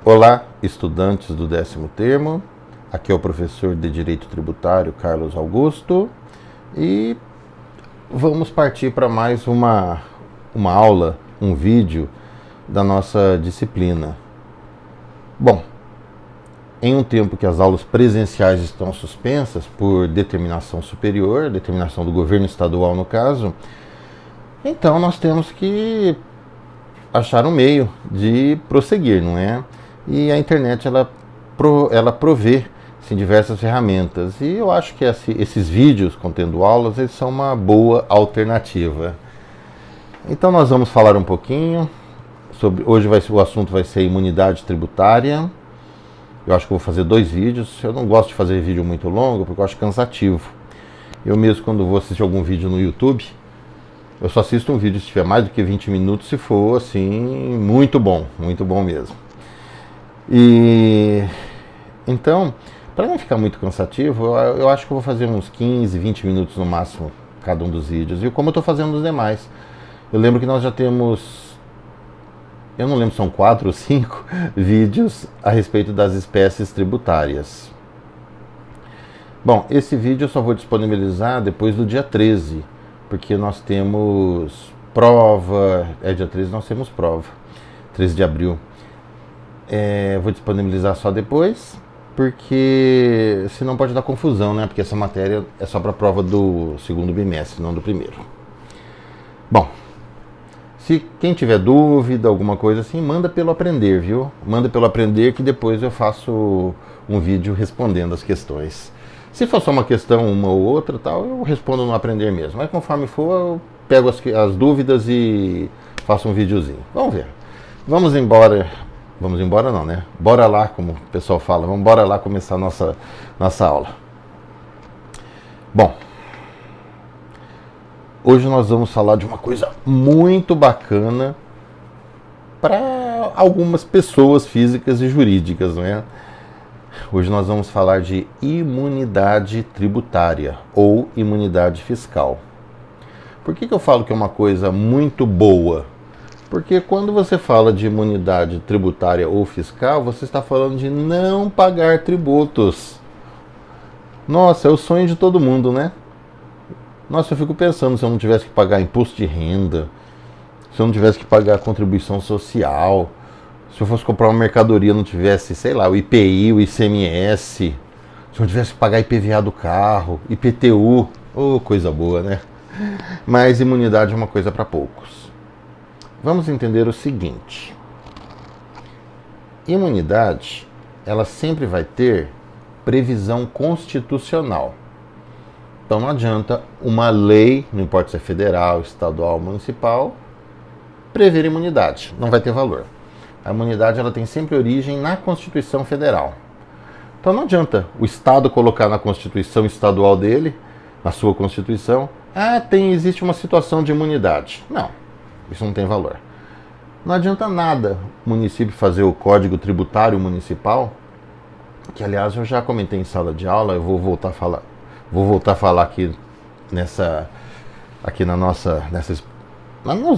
Olá, estudantes do 10º termo, aqui é o professor de Direito Tributário Carlos Augusto e vamos partir para mais uma aula, um vídeo da nossa disciplina. Bom, em um tempo que as aulas presenciais estão suspensas por determinação superior, determinação do governo estadual no caso, então nós temos que achar um meio de prosseguir, não é? E a internet ela provê assim, diversas ferramentas e eu acho que esses vídeos contendo aulas eles são uma boa alternativa. Então nós vamos falar um pouquinho sobre, hoje o assunto vai ser imunidade tributária. Eu acho que eu vou fazer 2 vídeos. Eu não gosto de fazer vídeo muito longo porque eu acho cansativo. Eu mesmo quando vou assistir algum vídeo no YouTube, eu só assisto um vídeo se tiver mais do que 20 minutos, se for assim, muito bom mesmo. E então, para não ficar muito cansativo, eu acho que eu vou fazer uns 15, 20 minutos no máximo cada um dos vídeos. E como eu estou fazendo nos demais. Eu lembro que nós já temos, eu não lembro se são 4 ou 5 vídeos a respeito das espécies tributárias. Bom, esse vídeo eu só vou disponibilizar depois do dia 13, porque nós temos prova, dia 13 nós temos prova, 13 de abril. Vou disponibilizar só depois, porque senão pode dar confusão, né? Porque essa matéria é só para a prova do segundo bimestre, não do primeiro. Bom, se quem tiver dúvida, alguma coisa assim, manda pelo Aprender, viu? Manda pelo Aprender que depois eu faço um vídeo respondendo as questões. Se for só uma questão, uma ou outra, tal, eu respondo no Aprender mesmo. Mas conforme for, eu pego as dúvidas e faço um videozinho. Vamos ver. Vamos embora. Vamos embora não, né? Bora lá, como o pessoal fala. Vamos embora lá começar a nossa aula. Bom, hoje nós vamos falar de uma coisa muito bacana para algumas pessoas físicas e jurídicas, não é? Hoje nós vamos falar de imunidade tributária ou imunidade fiscal. Por que eu falo que é uma coisa muito boa? Porque quando você fala de imunidade tributária ou fiscal, você está falando de não pagar tributos. Nossa, é o sonho de todo mundo, né? Nossa, eu fico pensando se eu não tivesse que pagar imposto de renda, se eu não tivesse que pagar contribuição social, se eu fosse comprar uma mercadoria e não tivesse, sei lá, o IPI, o ICMS, se eu não tivesse que pagar IPVA do carro, IPTU, coisa boa, né? Mas imunidade é uma coisa para poucos. Vamos entender o seguinte. Imunidade, ela sempre vai ter previsão constitucional. Então não adianta uma lei, não importa se é federal, estadual, municipal, prever imunidade. Não vai ter valor. A imunidade ela tem sempre origem na Constituição Federal. Então não adianta o Estado colocar na Constituição estadual dele, na sua Constituição, existe uma situação de imunidade. Não, isso não tem valor. Não adianta nada o município fazer o Código Tributário Municipal, que aliás eu já comentei em sala de aula, eu vou voltar a falar aqui nos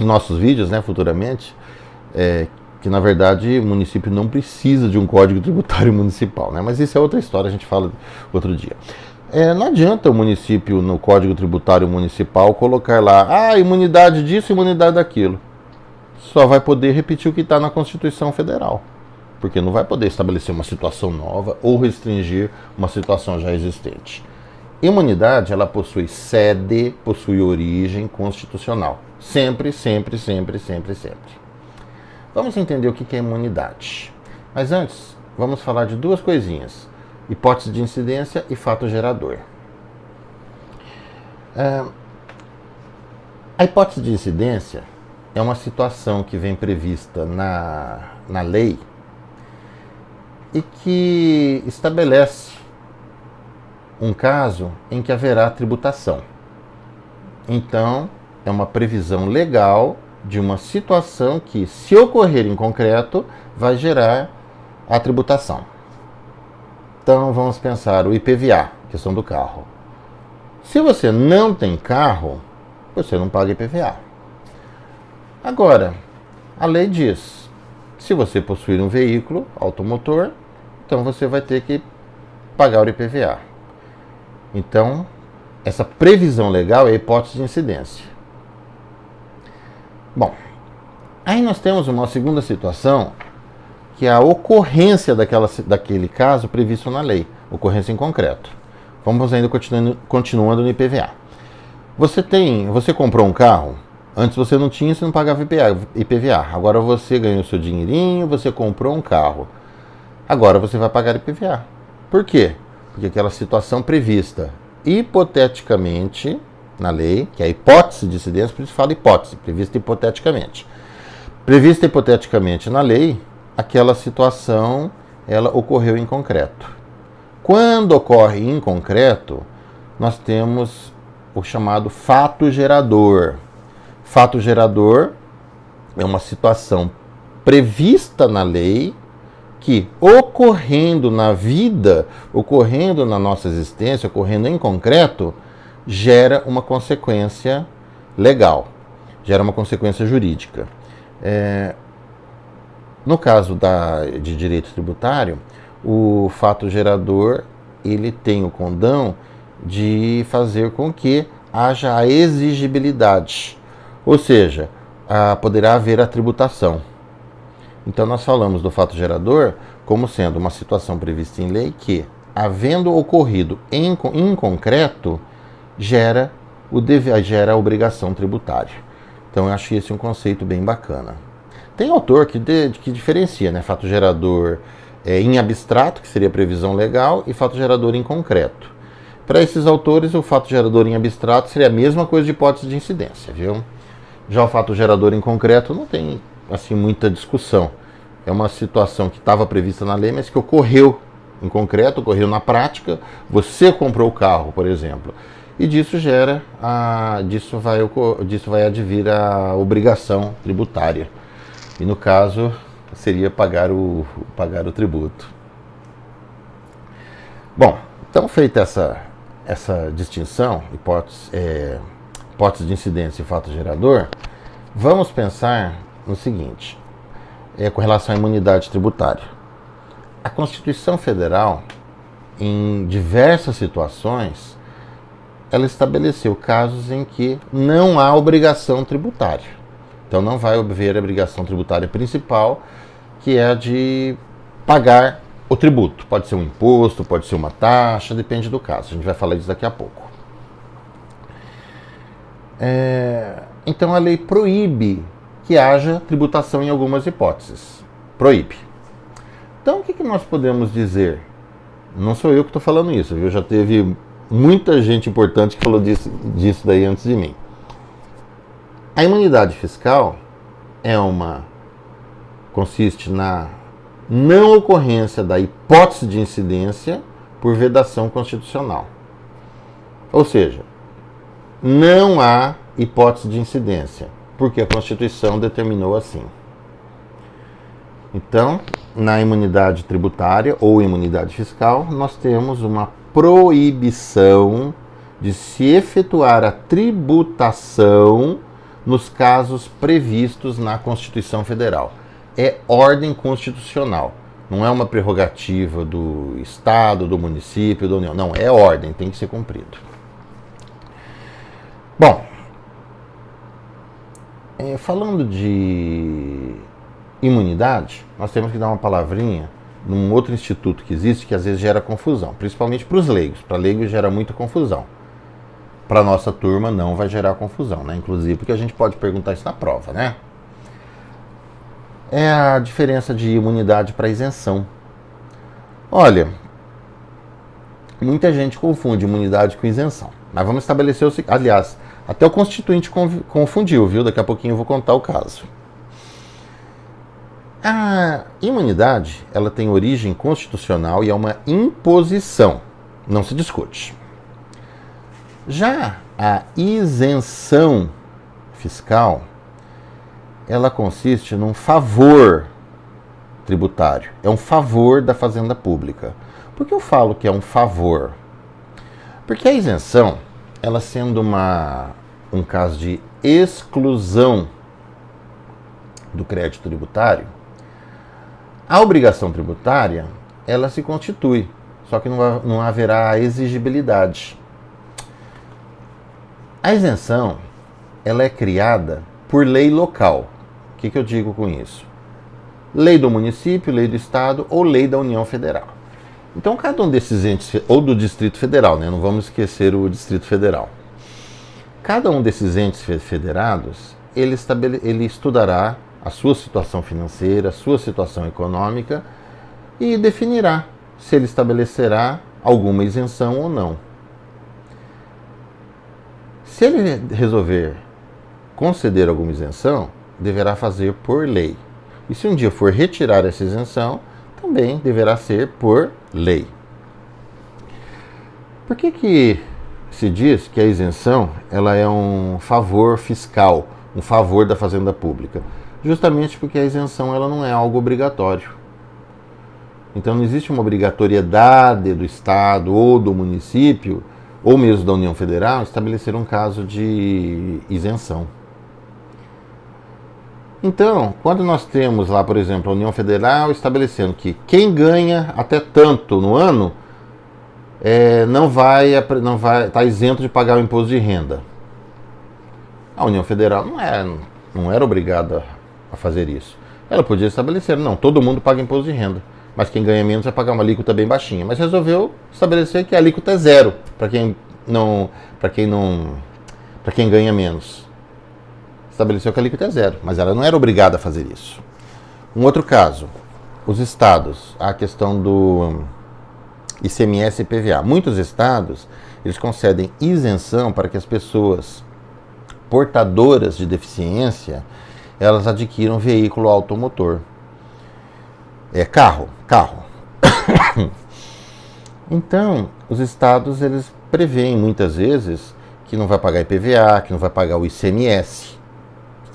nossos vídeos, né, futuramente, que na verdade o município não precisa de um Código Tributário Municipal, né, mas isso é outra história, a gente fala outro dia. Não adianta o município no Código Tributário Municipal colocar lá, imunidade disso, imunidade daquilo. Só vai poder repetir o que está na Constituição Federal, porque não vai poder estabelecer uma situação nova ou restringir uma situação já existente. Imunidade, ela possui sede, possui origem constitucional. Sempre, sempre, sempre, sempre, sempre. Vamos entender o que é imunidade. Mas antes, vamos falar de 2 coisinhas. Hipótese de incidência e fato gerador. A hipótese de incidência é uma situação que vem prevista na lei e que estabelece um caso em que haverá tributação. Então, é uma previsão legal de uma situação que, se ocorrer em concreto, vai gerar a tributação. Então, vamos pensar o IPVA, questão do carro. Se você não tem carro, você não paga IPVA. Agora, a lei diz, Se você possuir um veículo automotor, então você vai ter que pagar o IPVA. Então, essa previsão legal é a hipótese de incidência. Bom, aí nós temos uma segunda situação, que é a ocorrência daquele caso previsto na lei, ocorrência em concreto. Vamos ainda continuando no IPVA. Você comprou um carro, antes você não tinha, você não pagava IPVA. Agora você ganhou seu dinheirinho, você comprou um carro. Agora você vai pagar IPVA. Por quê? Porque aquela situação prevista hipoteticamente na lei, que é a hipótese de incidência, por isso fala hipótese, prevista hipoteticamente. Prevista hipoteticamente na lei, aquela situação ela ocorreu em concreto. Quando ocorre em concreto, nós temos o chamado fato gerador. Fato gerador é uma situação prevista na lei que, ocorrendo na vida, ocorrendo na nossa existência, ocorrendo em concreto, gera uma consequência legal, gera uma consequência jurídica. No caso de direito tributário, o fato gerador ele tem o condão de fazer com que haja a exigibilidade, ou seja, poderá haver a tributação. Então nós falamos do fato gerador como sendo uma situação prevista em lei que, havendo ocorrido em concreto, gera a obrigação tributária. Então eu acho esse um conceito bem bacana. Tem autor que diferencia, né? Fato gerador em abstrato, que seria previsão legal, e fato gerador em concreto. Para esses autores, o fato gerador em abstrato seria a mesma coisa de hipótese de incidência, viu? Já o fato gerador em concreto não tem assim muita discussão. É uma situação que estava prevista na lei, mas que ocorreu em concreto, ocorreu na prática. Você comprou o carro, por exemplo, e disso vai advir a obrigação tributária. E no caso, seria pagar o tributo. Bom, então feita essa distinção, hipótese de incidência e fato gerador, vamos pensar no seguinte, com relação à imunidade tributária. A Constituição Federal, em diversas situações, ela estabeleceu casos em que não há obrigação tributária. Então não vai haver a obrigação tributária principal, que é a de pagar o tributo. Pode ser um imposto, pode ser uma taxa, depende do caso. A gente vai falar disso daqui a pouco. Então a lei proíbe que haja tributação em algumas hipóteses. Proíbe. Então o que nós podemos dizer? Não sou eu que estou falando isso, viu? Já teve muita gente importante que falou disso daí antes de mim. A imunidade fiscal consiste na não ocorrência da hipótese de incidência por vedação constitucional. Ou seja, não há hipótese de incidência, porque a Constituição determinou assim. Então, na imunidade tributária ou imunidade fiscal, nós temos uma proibição de se efetuar a tributação nos casos previstos na Constituição Federal. É ordem constitucional. Não é uma prerrogativa do Estado, do município, da União. Não, é ordem, tem que ser cumprido. Bom, falando de imunidade, nós temos que dar uma palavrinha num outro instituto que existe que às vezes gera confusão, principalmente para os leigos. Para leigos gera muita confusão. Para a nossa turma não vai gerar confusão, né? Inclusive porque a gente pode perguntar isso na prova, né? É a diferença de imunidade para isenção. Olha, muita gente confunde imunidade com isenção. Mas vamos estabelecer o seguinte. Aliás, até o Constituinte confundiu, viu? Daqui a pouquinho eu vou contar o caso. A imunidade, ela tem origem constitucional e é uma imposição. Não se discute. Já a isenção fiscal, ela consiste num favor tributário. É um favor da Fazenda Pública. Por que eu falo que é um favor? Porque a isenção, ela sendo um caso de exclusão do crédito tributário, A obrigação tributária, ela se constitui, só que não haverá exigibilidade. A isenção, ela é criada por lei local. O que eu digo com isso? Lei do município, lei do estado ou lei da União Federal. Então, cada um desses entes, ou do Distrito Federal, né? Não vamos esquecer o Distrito Federal. Cada um desses entes federados, ele estudará a sua situação financeira, a sua situação econômica e definirá se ele estabelecerá alguma isenção ou não. Se ele resolver conceder alguma isenção, deverá fazer por lei. E se um dia for retirar essa isenção, também deverá ser por lei. Por que se diz que a isenção ela é um favor fiscal, um favor da Fazenda Pública? Justamente porque a isenção ela não é algo obrigatório. Então não existe uma obrigatoriedade do Estado ou do município, ou mesmo da União Federal, estabelecer um caso de isenção. Então, quando nós temos lá, por exemplo, a União Federal estabelecendo que quem ganha até tanto no ano não vai estar isento de pagar o imposto de renda. A União Federal não era obrigada a fazer isso. Ela podia estabelecer, não, todo mundo paga imposto de renda, mas quem ganha menos vai pagar uma alíquota bem baixinha. Mas resolveu estabelecer que a alíquota é zero para quem ganha menos. Estabeleceu que a alíquota é zero, mas ela não era obrigada a fazer isso. Um outro caso, os estados, a questão do ICMS e PVA. Muitos estados, eles concedem isenção para que as pessoas portadoras de deficiência, elas adquiram veículo automotor. Carro. Então, os estados, eles preveem muitas vezes que não vai pagar IPVA, que não vai pagar o ICMS,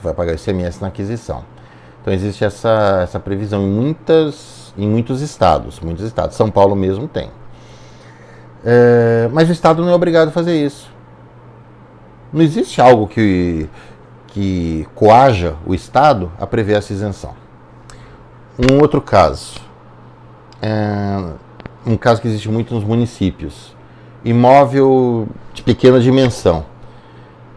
vai pagar o ICMS na aquisição. Então existe essa previsão em muitos estados. São Paulo mesmo tem. Mas o Estado não é obrigado a fazer isso. Não existe algo que coaja o Estado a prever essa isenção. Um outro caso, um caso que existe muito nos municípios, imóvel de pequena dimensão.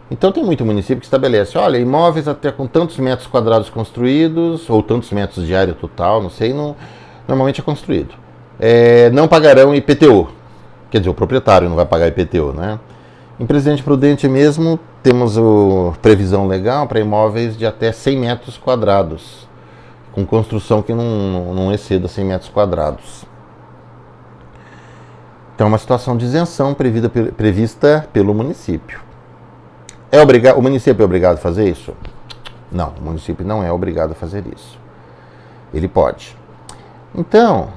Então tem muito município que estabelece, olha, imóveis até com tantos metros quadrados construídos, ou tantos metros de área total, não sei, normalmente é construído. Não pagarão IPTU, quer dizer, o proprietário não vai pagar IPTU, né? Em Presidente Prudente mesmo, temos previsão legal para imóveis de até 100 metros quadrados, com construção que não exceda 100 metros quadrados. Então é uma situação de isenção prevista pelo município. O município é obrigado a fazer isso? Não, o município não é obrigado a fazer isso. Ele pode. Então,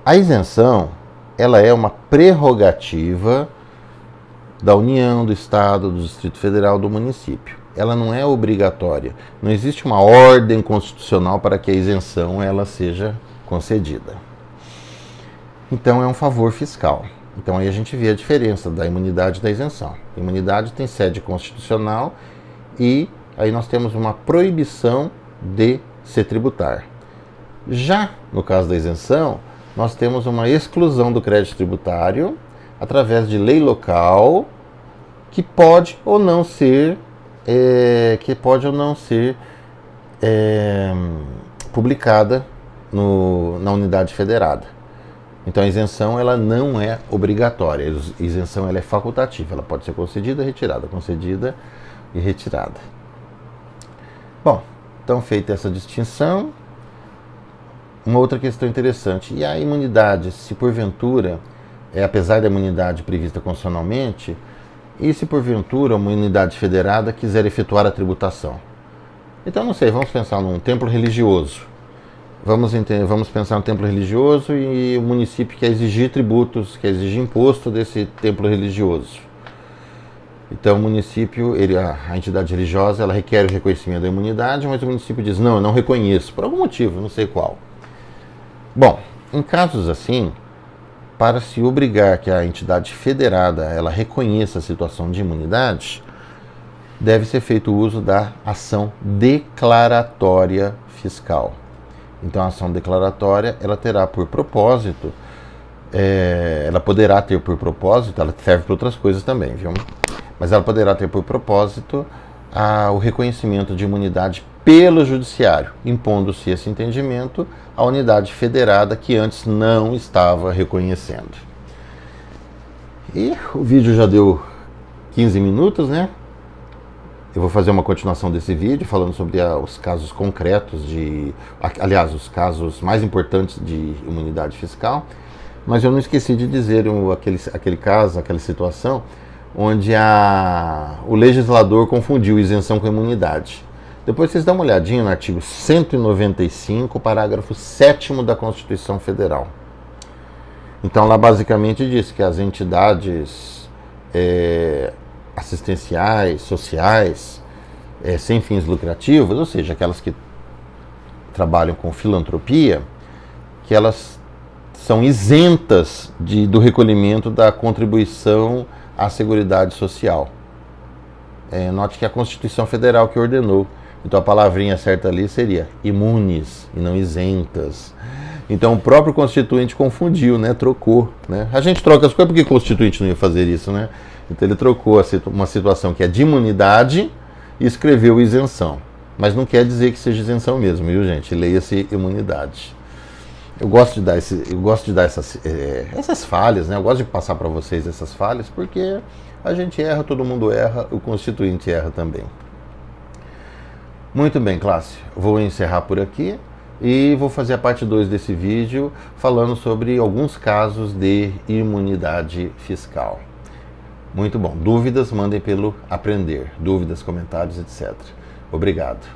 a isenção, ela é uma prerrogativa da União, do Estado, do Distrito Federal, do município. Ela não é obrigatória. Não existe uma ordem constitucional para que a isenção ela seja concedida. Então, é um favor fiscal. Então aí a gente vê a diferença da imunidade e da isenção. A imunidade tem sede constitucional e aí nós temos uma proibição de se tributar. Já no caso da isenção, nós temos uma exclusão do crédito tributário através de lei local que pode ou não ser publicada na unidade federada. Então a isenção ela não é obrigatória, a isenção ela é facultativa, ela pode ser concedida e retirada. Bom, então feita essa distinção, uma outra questão interessante, e a imunidade, se porventura, apesar da imunidade prevista constitucionalmente, e se porventura uma unidade federada quiser efetuar a tributação? Então não sei, vamos pensar num templo religioso. Vamos pensar no templo religioso e o município quer exigir tributos, quer exigir imposto desse templo religioso. Então o município, a entidade religiosa, ela requer o reconhecimento da imunidade, mas o município diz, não, eu não reconheço, por algum motivo, não sei qual. Bom, em casos assim, para se obrigar que a entidade federada ela reconheça a situação de imunidade, deve ser feito o uso da ação declaratória fiscal. Então a ação declaratória ela terá por propósito, ela poderá ter por propósito, ela serve para outras coisas também, viu? Mas ela poderá ter por propósito o reconhecimento de imunidade pelo judiciário, impondo-se esse entendimento à unidade federada que antes não estava reconhecendo. E o vídeo já deu 15 minutos, né? Eu vou fazer uma continuação desse vídeo falando sobre os casos concretos aliás, os casos mais importantes de imunidade fiscal, mas eu não esqueci de dizer aquele caso, aquela situação onde o legislador confundiu isenção com imunidade. Depois vocês dão uma olhadinha no artigo 195, parágrafo 7º da Constituição Federal. Então lá basicamente diz que as entidades assistenciais, sociais, sem fins lucrativos, ou seja, aquelas que trabalham com filantropia, que elas são isentas do recolhimento da contribuição à Seguridade Social. Note que é a Constituição Federal que ordenou. Então a palavrinha certa ali seria imunes e não isentas. Então o próprio Constituinte confundiu, né? Trocou, né? A gente troca as coisas porque o Constituinte não ia fazer isso, né? Então ele trocou uma situação que é de imunidade e escreveu isenção. Mas não quer dizer que seja isenção mesmo, viu, gente? Leia-se imunidade. Eu gosto de dar essas falhas, né? Eu gosto de passar para vocês essas falhas porque a gente erra, todo mundo erra, o Constituinte erra também. Muito bem, classe. Vou encerrar por aqui e vou fazer a parte 2 desse vídeo falando sobre alguns casos de imunidade fiscal. Muito bom. Dúvidas, mandem pelo Aprender. Dúvidas, comentários, etc. Obrigado.